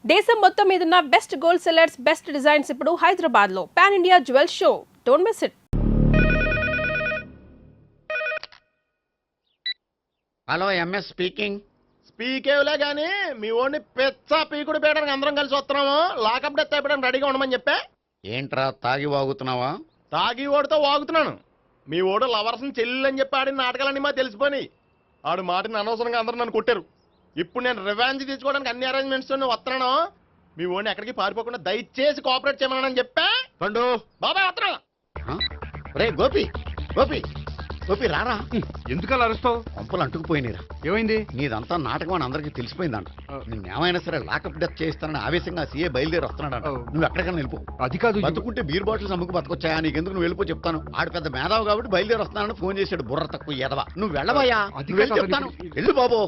దేశం మొత్తం మీదున్న best gold sellers, best designs ఇప్పుడు హైదరాబాద్ లో pan India jewel show. Don't miss it. Hello, MS speaking. స్పీకేవ్లే గానీ మీ ఓడిని పెచ్చ పీకుడు పేయడానికి అందరం కలిసి వస్తున్నాము. లాకప్ డెత్ అయిపోయడానికి రెడీగా ఉండమని చెప్పే. ఏంట్రా తాగి వాగుతున్నావా? తాగి ఓడితో వాగుతున్నాను. మీ ఓడు లవర్స్ని చెల్లెని చెప్పి ఆడిన నాటకాలన్నీ మా తెలిసిపోయి ఆడు మాటని అనవసరంగా అందరూ నన్ను కొట్టారు. ఇప్పుడు నేను రివెంజ్ తీసుకోవడానికి అన్ని అరేంజ్మెంట్స్ వస్తున్నాను. మీ ఓడిని ఎక్కడికి పారిపోకుండా దయచేసి కోఆపరేట్ చేయమని చెప్పా. పండు బాబాయ్ వస్తున్నా. రే గోపి, గోపి గోపి రారా. ఎందుకలా అరుస్తావు? పంపులు అంటుకుపోయినరా. ఏమైంది? నీదంతా నాటకం అని అందరికీ తెలిసిపోయిందంట. నిన్నేమైనా సరే లాకప్ డెత్ చేస్తానని ఆవేశంగా సీఏ బయలుదేరి వస్తున్నాడు. నువ్వు ఎక్కడికైనా వెళ్ళిపో. అది కాదు, బతుకుంటే బీర్ బాటిల్స్ అమ్ముకు బతకొచ్చాయా? నీకెందుకు? నువ్వు వెళ్ళిపో చెప్తాను. ఆడు పెద్ద మేధావు కాబట్టి బయలుదేరి వస్తున్నానని ఫోన్ చేశాడు. బుర్ర తక్కువ ఎదవా. నువ్వు వెళ్ళవయ్యా, నువ్వు వెళ్ళి చెప్తాను. వెళ్ళు బాబో,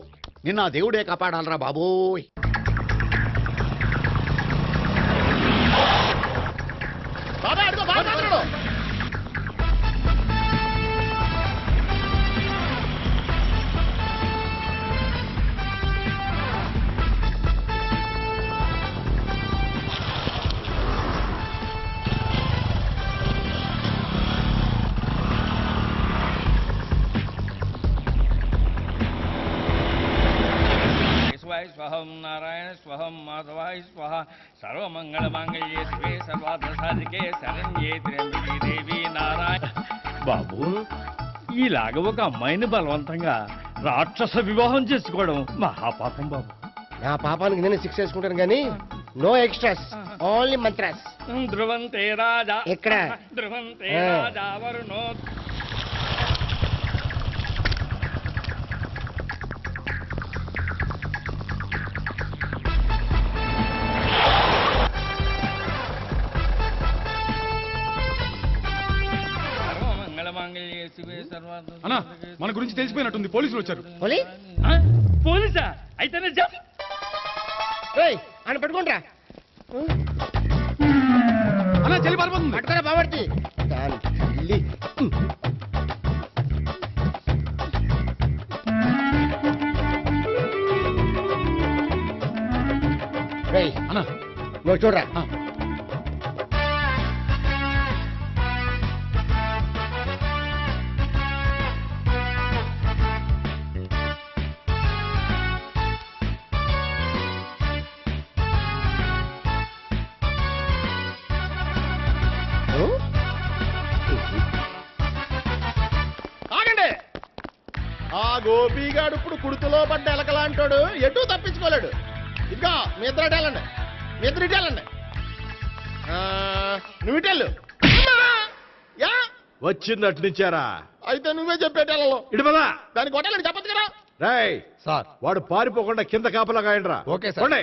నిన్న ఆ దేవుడే కాపాడాలరా బాబోయ్. బాబాయ్ అడుగు, బాబాయ్ అడుగు. స్వహం నారాయణ స్వహం మాధవాయ స్వహ సర్వమంగళ మాంగళ్యే శివే సర్వార్థ సాధికే శరణ్యే త్ర్యంబకే దేవి నారాయణ. బాబు, ఇలాగ ఒక అమ్మాయిని బలవంతంగా రాక్షస వివాహం చేసుకోవడం మహాపాపం బాబు. నా పాపానికి నేను శిక్ష చేసుకుంటాను కానీ నో ఎక్స్ట్రాస్, ఓన్లీ మంత్రాస్. ధ్రువంతే రాజా ఎక్కడ? ధ్రువంతే రాజా వరుణో. అన్నా, మన గురించి తెలిసిపోయినట్టుంది. పోలీసులు వచ్చారు. పోలీసా? అయితేనే చెప్పు. అని పెట్టుకుంటా అన్నా, చెల్లి పారిపోతుంది. పట్టుకోరా బాబర్తి. దాని తల్లి. అన్నా, నువ్వు చూడరా. ఆగండి. ఆ గోపిగాడు ఇప్పుడు కుడుతులో పడ్డ ఎలకలాంటాడు, ఎటు తప్పించుకోలేడు. ఇంకా మీ ఇద్దరు ఇటేళ్ళండి, మీ ఇద్దరు ఇటేళ్ళండి. నువ్వు ఇటెళ్ళు. యా వచ్చిందటు నుంచారా? అయితే నువ్వే చెప్పేటెళ్ళలో ఇటు పదా. దానికి కొట్టాలని చెప్పచ్చు కదా. రేయ్ సార్, వాడు పారిపోకుండా కింద కాపలా కాయండిరా. Okay sir. పోండి.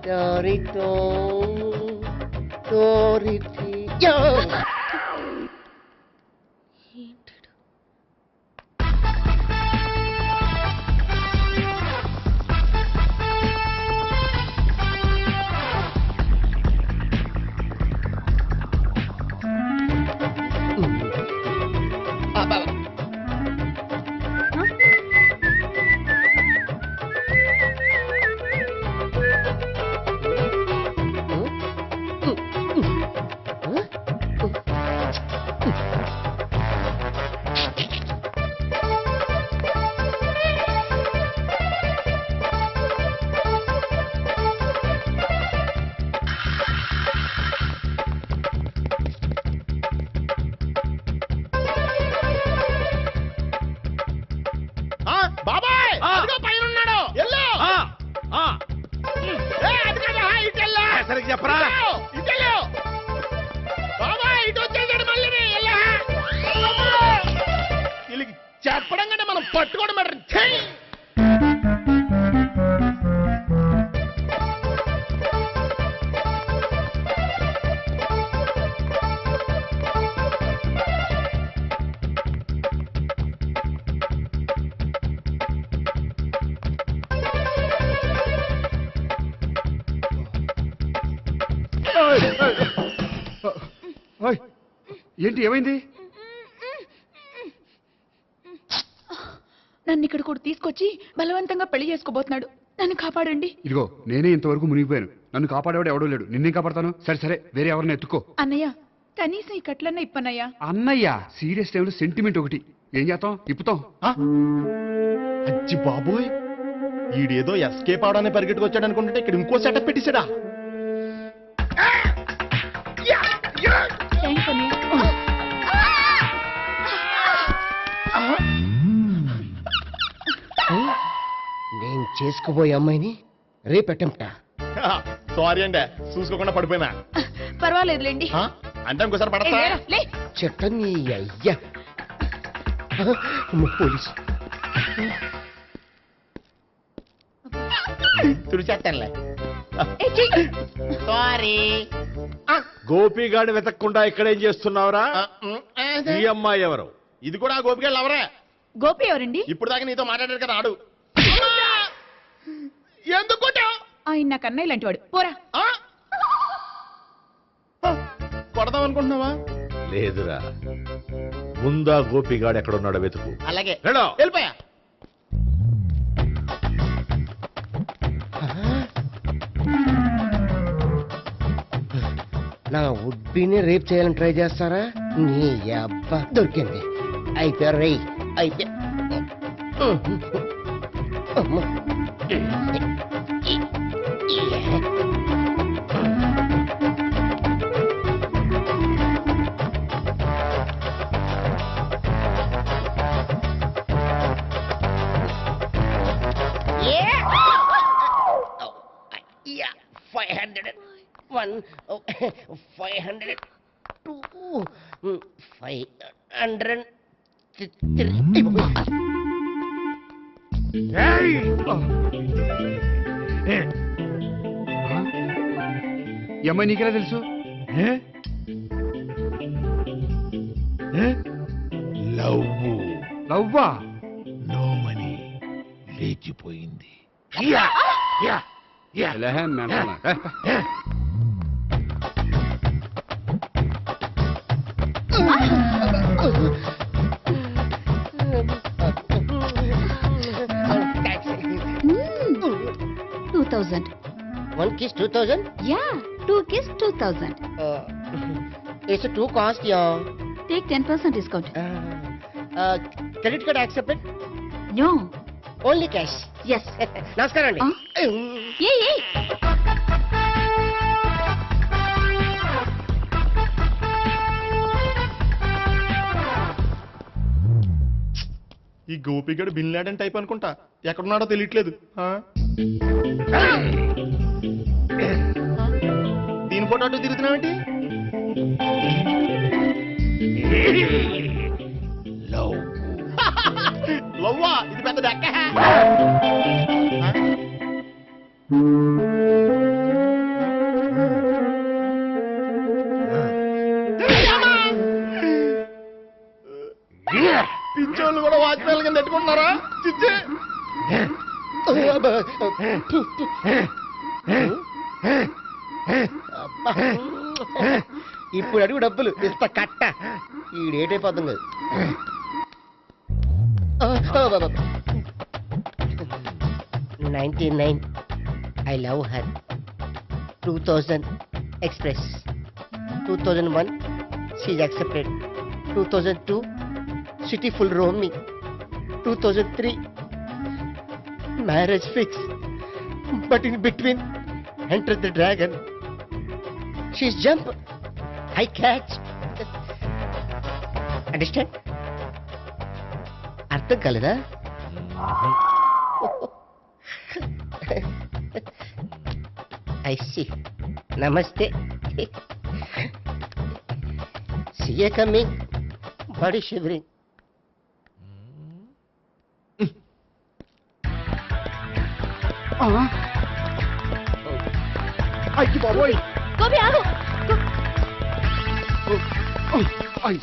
Torito, Toriti, yo. బాబాయ్ పైన ఉన్నాడు. సరిగ్గా చెప్పరా? ఇటెళ్ళు. పట్టుకోండి మేడం. చెయ్. ఓయ్, ఏంటి ఏమైంది? నన్ను ఇక్కడ కూడా తీసుకొచ్చి బలవంతంగా పెళ్లి చేసుకోబోతున్నాడు. నన్ను కాపాడండి. ఇదిగో నేనే ఇంతవరకు మునిగిపోయాను. నన్ను కాపాడేవాడు ఎవడో లేడు. నిన్నేం కాపాడతాను? సరే సరే, వేరే ఎవరిని ఎత్తుకో. అన్నయ్య, కనీసం ఈ కట్లన్నా ఇప్పన్నయ్యా. అన్నయ్య సీరియస్ టైంలో సెంటిమెంట్ ఒకటి. ఏం చేస్తాం? ఇప్పుతాం. అచ్చి బాబోయ్, ఈడేదో ఎస్కేప్ అవడానికి పరిగెట్టుకొచ్చాడు అనుకుంటే ఇక్కడ ఇంకో సెటప్ పెట్టేశాడా? థ్యాంక్స్ అన్నయ్య. నేను చేసుకోబోయే అమ్మాయిని రేపెట్టంట. సారీ అండి, చూసుకోకుండా పడిపోయినా. పర్వాలేదులేండి. ఆ? అంటే ఇంకోసారి ఏ, పడతా. లేరా, లే. చెట్టని అయ్యా పోలీసు తుడిచేస్తానులే. ఏ, చెయ్యి. సారీ. గోపిగాడి వెతకకుండా ఇక్కడేం చేస్తున్నావురా? ఈ అమ్మాయి ఎవరు? ఇది కూడా ఆ గోపికలు ఎవరే? గోపి ఎవరండి? ఇప్పుడు దాకా నీతో మాట్లాడాడు కదా ఆడు. ఎందుకు కొట్టావ్? ఆయన నాకు అన్నయ్య లాంటి వాడు. పోరా. ఆ? కొడదాం అనుకుంటున్నావా? లేదురా, ముందా గోపిగాడు ఎక్కడున్నాడో వెతుకు. అలాగే వెళ్ళో. వెళ్ళిపోయా. నా ఉడ్బీని రేప్ చేయాలని ట్రై చేస్తారా? నీ అబ్బా దొరికింది. అయిపోయారు రై అయిపోయా. అమ్మా. Yeah, 501, 502, 503. ఈ అమ్మాయి నీకెలా తెలుసు? లవ్వా? నోమని లేచిపోయింది. ఎలాహే మెంటనా? One kiss 2000? Yeah, 2 kiss 2000. It's a 2 cost, yeah. Take 10% discount. Credit card accepted? No. Only cash. Yes. నమస్కారం అండి. ఏ. ఈ గోపిగడు బిన్ లాడెన్ టైప్ అనుకుంటా. ఎక్కడున్నాడో తెలియట్లేదు. ఆ? దీని ఫోటో అటు తిరుగుతున్నావేంటి? లవ్వా? ఇది పెద్ద దక్క. పిచ్చోళ్ళు కూడా వాచ్మెన్ కింద పెట్టుకుంటున్నారా? చిచ్చే. ఇప్పుడు అడుగు డబ్బులు ఇస్తా కట్ట. ఈడేటైపోతాం కదా. 99. I love her. 2000 express. 2001 she's accepted. 2002 city full roaming. 2003 marriage fix. But in between entered the dragon. She's jump. I catch. Understand? అర్థం కలదా? I see. Namaste. See you coming. Body shivering. అయ్యి బాబోయ్ గోపి ఆగు. అయ్.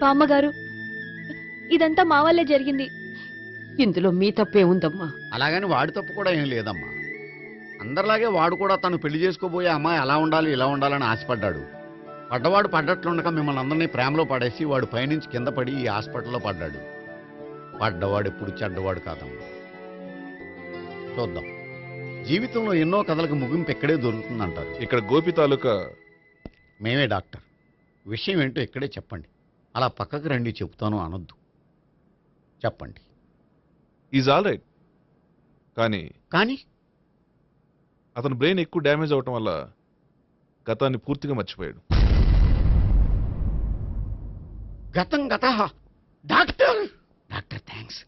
బామ్మగారు, ఇదంతా మా వల్లే జరిగింది. ఇందులో మీ తప్పే ఉందమ్మా. అలాగని వాడి తప్పు కూడా ఏం లేదమ్మా. అందరిలాగే వాడు కూడా తను పెళ్లి చేసుకోబోయే అమ్మాయి అలా ఉండాలి ఇలా ఉండాలని ఆశపడ్డాడు. పడ్డవాడు పడ్డట్లుండక మిమ్మల్ని అందరినీ ప్రేమలో పడేసి వాడు పైనుంచి కింద పడి ఈ హాస్పిటల్లో పడ్డాడు. పడ్డవాడు ఎప్పుడు చెడ్డవాడు కాదమ్మా. చూద్దాం, జీవితంలో ఎన్నో కథలకు ముగింపు ఎక్కడే దొరుకుతుందంటారు. ఇక్కడ గోపి తాలూకా మేమే డాక్టర్. విషయం ఏంటో ఇక్కడే చెప్పండి. అలా పక్కకు రండి చెప్తాను అనొద్దు. చెప్పండి. ఈజ్ ఆల్ రైట్, కానీ కానీ అతని బ్రెయిన్ ఎక్కువ డ్యామేజ్ అవటం వల్ల గతాన్ని పూర్తిగా మర్చిపోయాడు. గతం గత డాక్టర్ డాక్టర్ థ్యాంక్స్.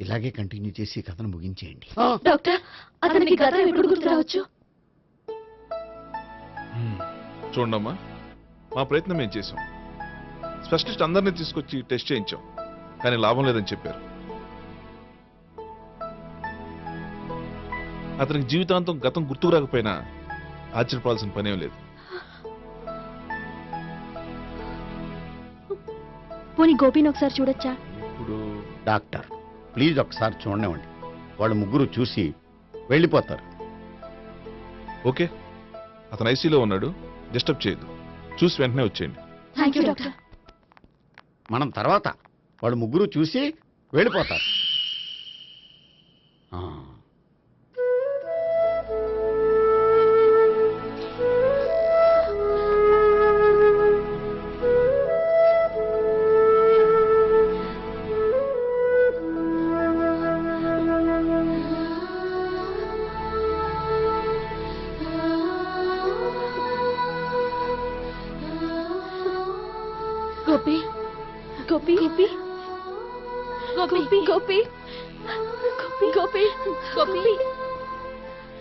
ఇలాగే కంటిన్యూ చేసి కథను ముగించేయండి. డాక్టర్, అతనికి గతం ఎప్పుడు గుర్తు రావచ్చు? చూడమ్మా, మా ప్రయత్నం మేము చేసాం. స్పెషలిస్ట్ అందరినీ తీసుకొచ్చి టెస్ట్ చేయించాం, కానీ లాభం లేదని చెప్పారు. అతనికి జీవితాంతం గతం గుర్తుకు రాకపోయినా ఆశ్చర్యపడాల్సిన పనేం లేదు. పోనీ గోపిని ఒకసారి చూడొచ్చా? ఇప్పుడు డాక్టర్ ప్లీజ్ ఒకసారి చూడనివ్వండి. వాళ్ళు ముగ్గురు చూసి వెళ్ళిపోతారు. ఓకే, అతను ఐసీలో ఉన్నాడు, డిస్టర్బ్ చేయదు. చూసి వెంటనే వచ్చేయండి. Thank you doctor. మనం తర్వాత వాళ్ళు ముగ్గురు చూసి వెళ్ళిపోతారు. ఆ. గోపి గోపి గోపి గోపి గోపి గోపి గోపి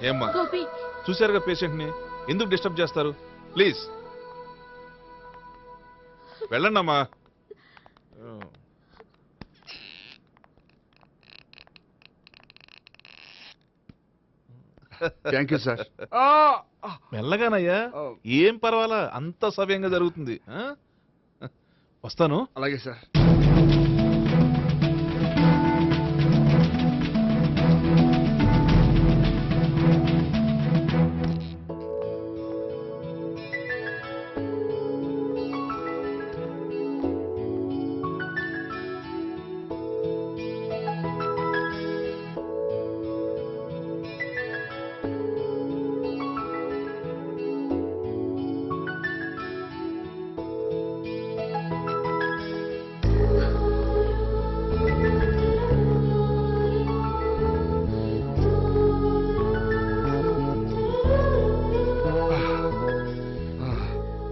ఏమ్మా, గోపి చూశారుగా పేషెంట్ని, ఎందుకు డిస్టర్బ్ చేస్తారు? ప్లీజ్ వెళ్ళండి అమ్మా. Thank you sir. మెల్లగానయ్యా, ఏం పర్వాలా, అంత సవ్యంగా జరుగుతుంది. వస్తాను. అలాగే సార్.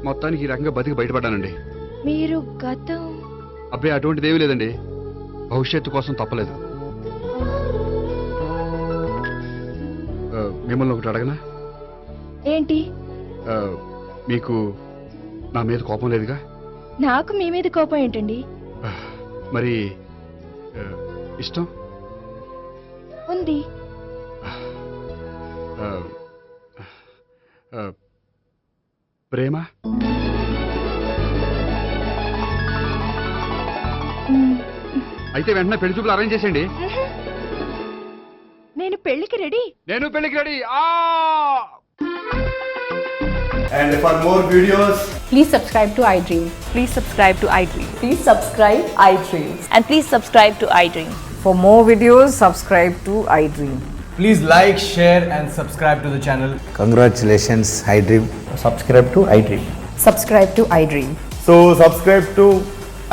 మొత్తానికి ఈ రకంగా బతికి బయటపడ్డానండి. మీరు గతం అబ్బాయి అటువంటిది ఏమీ లేదండి. భవిష్యత్తు కోసం తప్పలేదు. మిమ్మల్ని ఒకటి అడగనా? ఏంటి? మీకు నా మీద కోపం లేదుగా? నాకు మీ మీద కోపం ఏంటండి? మరి ఇష్టం ఉంది. ప్రేమ? అయితే వెంటనే పెళ్లి చూపులు అరేంజ్ చేసేయండి. నేను పెళ్లికి రెడీ. నేను పెళ్లికి ready. And for more videos, Please subscribe to iDream. Please subscribe to iDream. Please subscribe iDream. And please subscribe to iDream. For more videos, subscribe to iDream. Please like, share and subscribe to the channel. Congratulations I dream. Subscribe to iDream. Subscribe to iDream. So subscribe to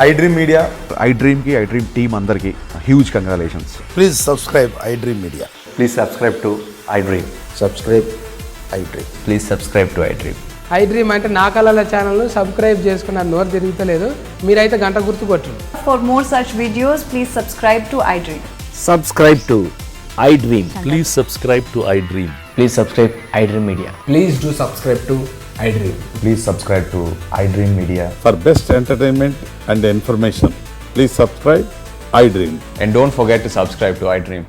iDream Media. I dream కి I dream team అందరికి huge congratulations. Please subscribe iDream Media. Please subscribe to I dream. Subscribe iDream. Please subscribe to I dream. iDream అంటే నా కళల ఛానల్ను subscribe చేసుకున్న నోరు తిరుగుతలేదు, మీరైతే గంట గుర్తు కొట్టండి. For more such videos, please subscribe to iDream. Subscribe to I dream. Please subscribe to I dream. Please subscribe iDream Media. Please do subscribe to iDream. Please subscribe to iDream Media. For best entertainment and information please subscribe I dream. And don't forget to subscribe to iDream.